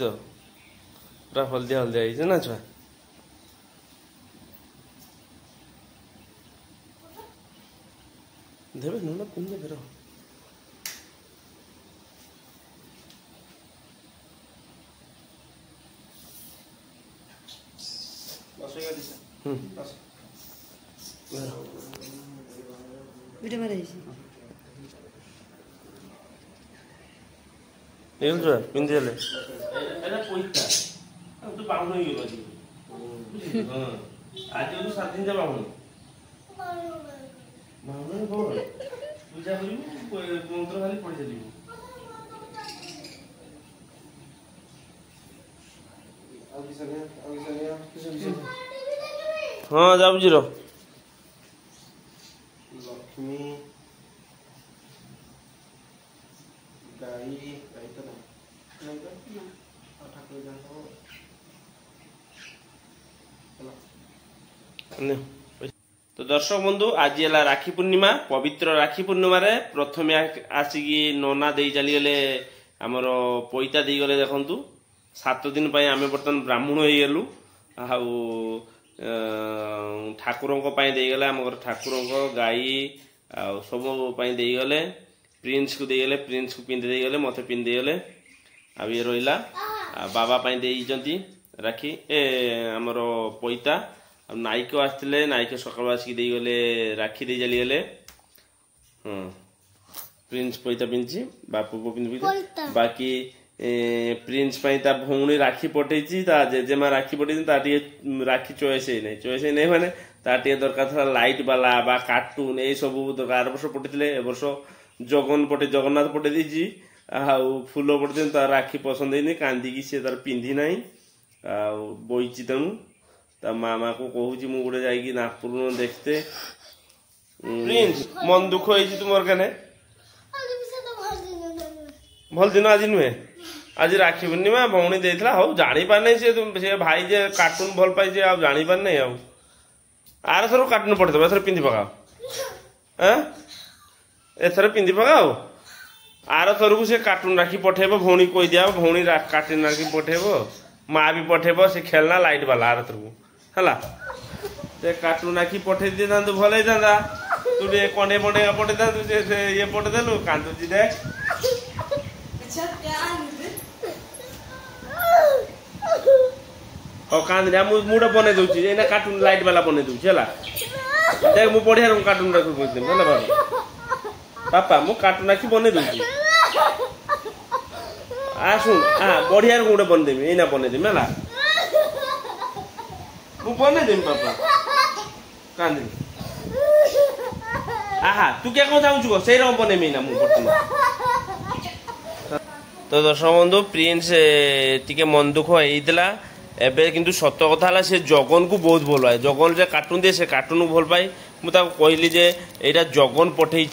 तो पूरा हल्दिया हल्दिया ना छुआ देवे नुना पिंदे फेर वीडियो में रही पिंधे तू बाहु आज 7 दिन बाहु पूजा कर मंत्र खाली पढ़ी चल हाँ जाऊँ लक्ष्मी गाई तो दर्शक बंधु आज है राखी पूर्णिमा पवित्र राखी पूर्णिमा रे प्रथमे आसिकी नना दे चली गले आमर पैता दे गले देखंतु 7 दिन पई आमे बर्तन ब्राह्मण होई गेलु आउ ठाकुर दे गले आम ठाकुर गाई आ सब दे गले प्रिंस को दे गले प्रिंस को पिंधे दे गले मते पिंधे गले आ ये रहिला बाबा पई देइजंती राखी आमर पैता नायक आसते नायक सकाल आसिक गले राखी दे चली गले प्रिंस पैता पिंधि बापू को पिंधि बाकी प्रिंस ता भौणी राखी पठे जेजेमा राखी पठे राखी चॉइस ही नहीं माने दरकार था लाइट वाला बा कार्टून ये सब दरकार वर्ष पठे ए वर्ष जगन पटे जगन्नाथ पठे दी फूल पठे राखी पसंद है कांदी सी तार पिंधि ना बईची तेणु ता मामा को कहूँ मु गोटे जाकि नागपुर देखते प्रिंस मन दुख हो तुम कने भल दिन आज नुहे आज राखी पूर्णिमा भौणी देता हौ जानी पारे से भाई जे कार्टून भल पाई जे जानी पारे आर थर कार्टून पठेदेव एथर पिंधि पकाओ एथर पिंधि पकाओ आर थर को से कार्टून राखी पठेब भौणी कही दिया भौणी कार्टून राखी पठेब माँ भी पठेब से खेलना लाइट वाला आर थर को है से कार्टून राखी पठे दी था भल होता तू कंडे पंडे पठे था ये पठेदेलु कांदुची देख कांदे मुझे बन दूसरी एना कार्टून लाइट वाला बन दूसरी है देख मुझे बढ़िया कार्टून राखी पापा मु कार्टून राखी बन दूसरी आ शुण बढ़िया गोटे बनदेवी एना बनदेवी है मु बनदेवी पापा कांदी आहा तू क्या कौन चाहू से रंग बनमी ना तो दर्शक बंधु प्रिंस टिके मन दुख होता एबे किंतु सत कथा से जगन को बहुत भल पाए जगन जे कार्टून दे से कार्टून को भल पाए मुझे कहली जे यहाँ जगन पठे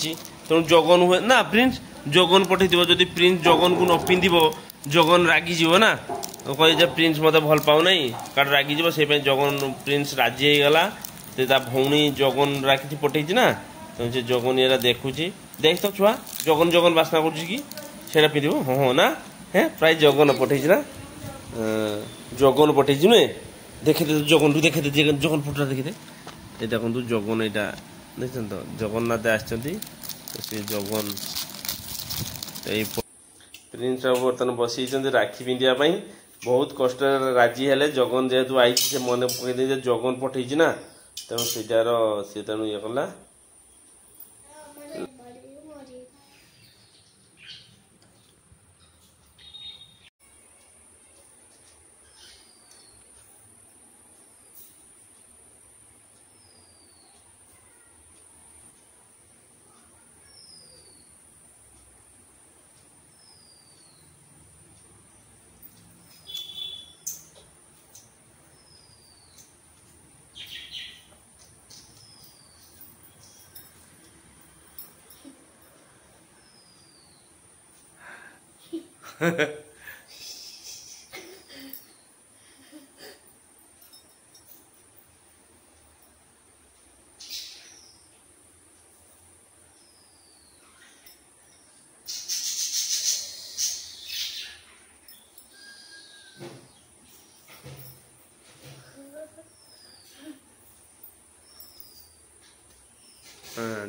तेणु जगन हुए ना प्रिंस जगन पठे जदि प्रिंस जगन को न पिंध जगन रागिज ना तो कहे प्रिंस मत भल पाऊ ना कारण रागिज से जगन प्रिंस राजी होगला तो भौणी जगन राखी पठे ना तेणु से जगन ये देखुची देख तो छुआ जगन जगन बास्ना कर पिंध हाँ ना हे प्राय जगन पठे ना जगन पठे नुहे देखे जगन टू देखे जगन फोटो देखे ये देखो जगन यहाँ देख तो जगन्नाथ आसती से जगन प्रिंस बर्तन बसी राखी पिंधापी बहुत कष्ट राजी हेले जगन जेहेतु आई से मन पकड़ जगन पठे ना तेणु सीटार सी तेणु ये कला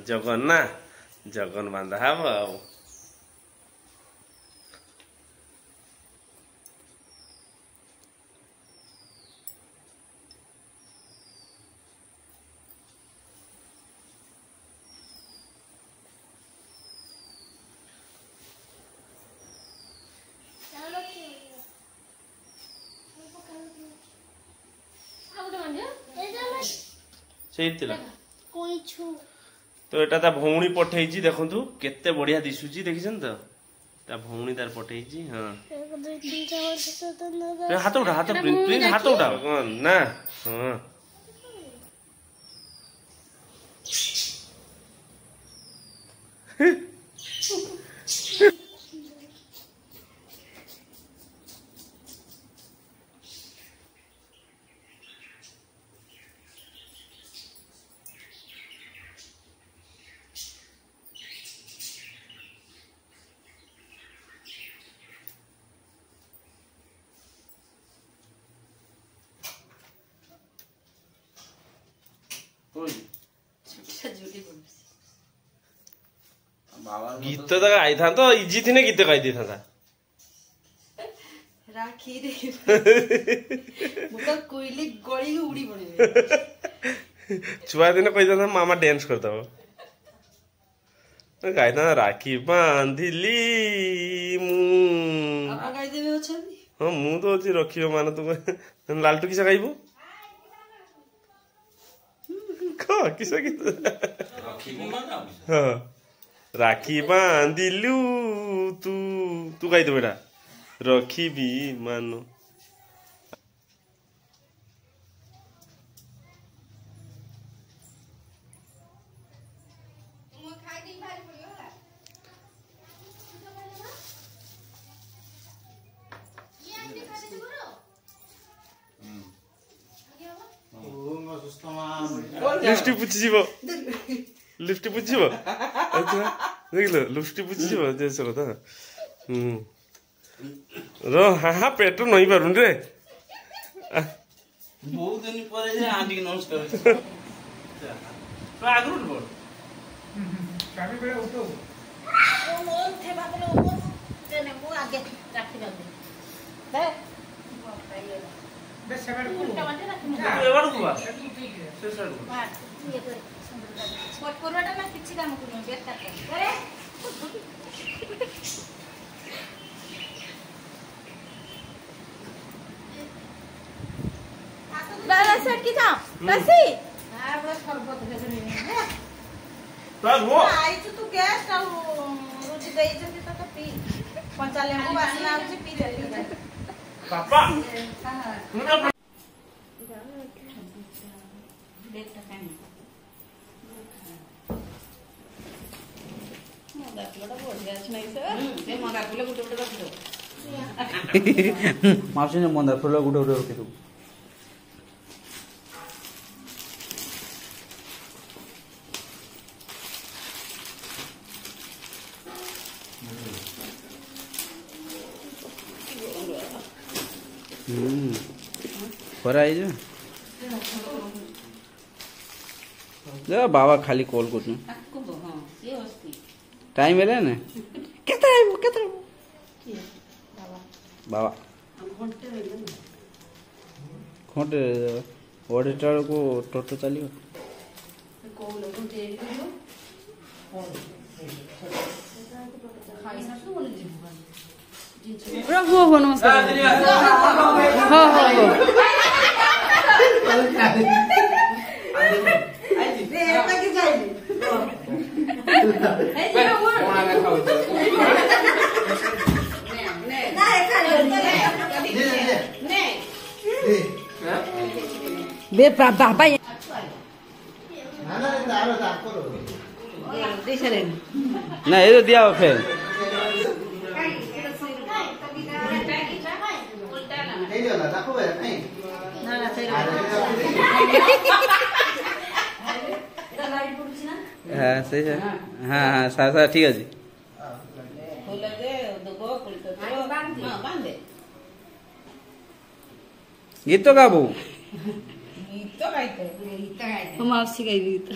जगन ना जगन बांधा हम आओ तो एटा ता भौणी पठेई देखु केते बढ़िया दिशुची देखिछन तो ता भौणी तार पठेई हां हाथ उठा प्रिंस हाथ उठा ना हां गीत तो गाई था तो इजी थी ना गीत गाई दी था राखी रे मुका कोइली गली उड़ी पड़े छुआ दिन कही था मामा डांस करता हो गाई था राखी बांधिली मु आपा गाई देबे अछनी हां मु तो अछि रखियो माने तो लालटू किसा गाइबो किसा गीत राखी बांधा हां राखी बांधिलु तू तू गाई दो बेटा रखी भी मानो लिपस्टिक पुछि जीवो लिपस्टिक पुछि जीवो अच्छा देखलो लिपस्टिक पुछि जीवो जेसो त रो हा पेट नहीं पारुन रे बहुत दिन परे जे आंटी के नमस्कार तो आगु बोल कामी बेला उठो ओ मोर थे बाबलो ऊपर जेने मु आगे राखी दे दे बे सेबड़ को टमाटर राखी मु एवड़ को बा से सर को हां ये तो स्पॉट कोरवाटा ना किछि काम करू बेट काट अरे बाला सेट की था बसी हां बस खरबत भेजनी तो वो आई तू गेस्ट आ रुचि देई जति तो पी पंचा लेंबू वासना आउची पी दे पापा देखता कानी मगा पुला बोल गया छ नहीं सर ए मगा पुला गुटे गुटे रख दो मावशी ने मंदार फुल गुटे गुटे रखी दो खरा आई जो बाबा खाली कॉल कर टाइम है ना केते बाबा घंटे ऑडिटर को टोटो चलियो हो नमस्कार हो बे बाबा ना ये तो दिया फिर লাইট পড়ছে না হ্যাঁ সেই হ্যাঁ হ্যাঁ সারা ঠিক আছে খুলে দে দেবো কুলতে তো বাঁধে গীত তো গাবো গীত গাইতে ও মাউসি গাইবি তো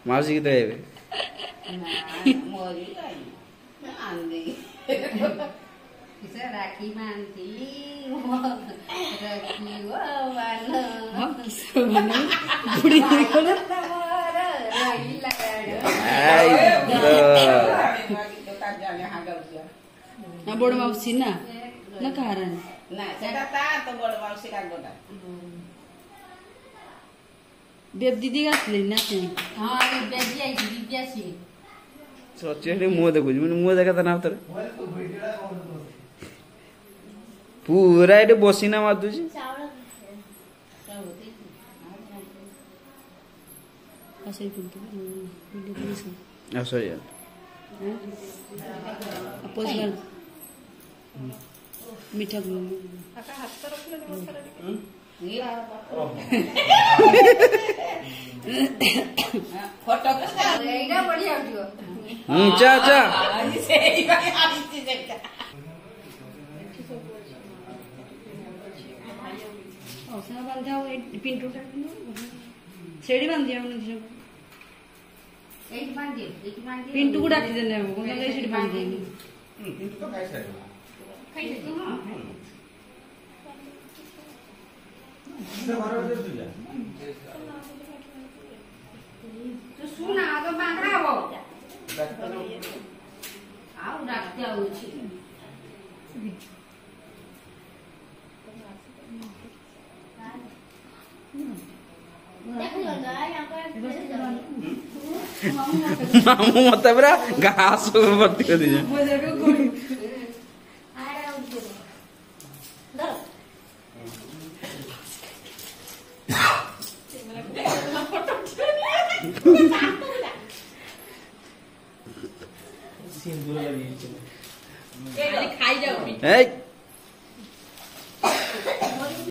মাউসি গীত গাইবে মরি গাই আনন্দি রাখি মানতিলি রাখি বুড়ি করে না বড় মাউসি না না কারণ না সেটা তার তো বড় মাউসি কাগটা বেব দিদি আসলে না হ্যাঁ আমি বেবি আইছি দিদি আসি সচ্চি মুহ দেখুছি মানে মুহ দেখা তো না তোর পুরা এটি বসি না মার দুছি আসলে কিন্তু সরি পোস্টার মিঠা ফটো এইটা বড়িয়া হইব চা চা সেই ভাই আসছি সেটা অসনা বাঁধাও এই পিন্টুটা সেড়ি বাঁধি আমরা এইটি বাঁধি পিন্টু গুড়া দিতে নেব কোনটা সেড়ি বাঁধি কিন্তু তো খাই সাইড খাইছো না সে বারো দে দিলা তো শুনা আগে বাঁধাবো আউ রাখতে আউছি মামু মতে পুরা ঘাস ভর্তি করে দিয়েছে সিন্দুর লাগিয়েছে খাই যাও এই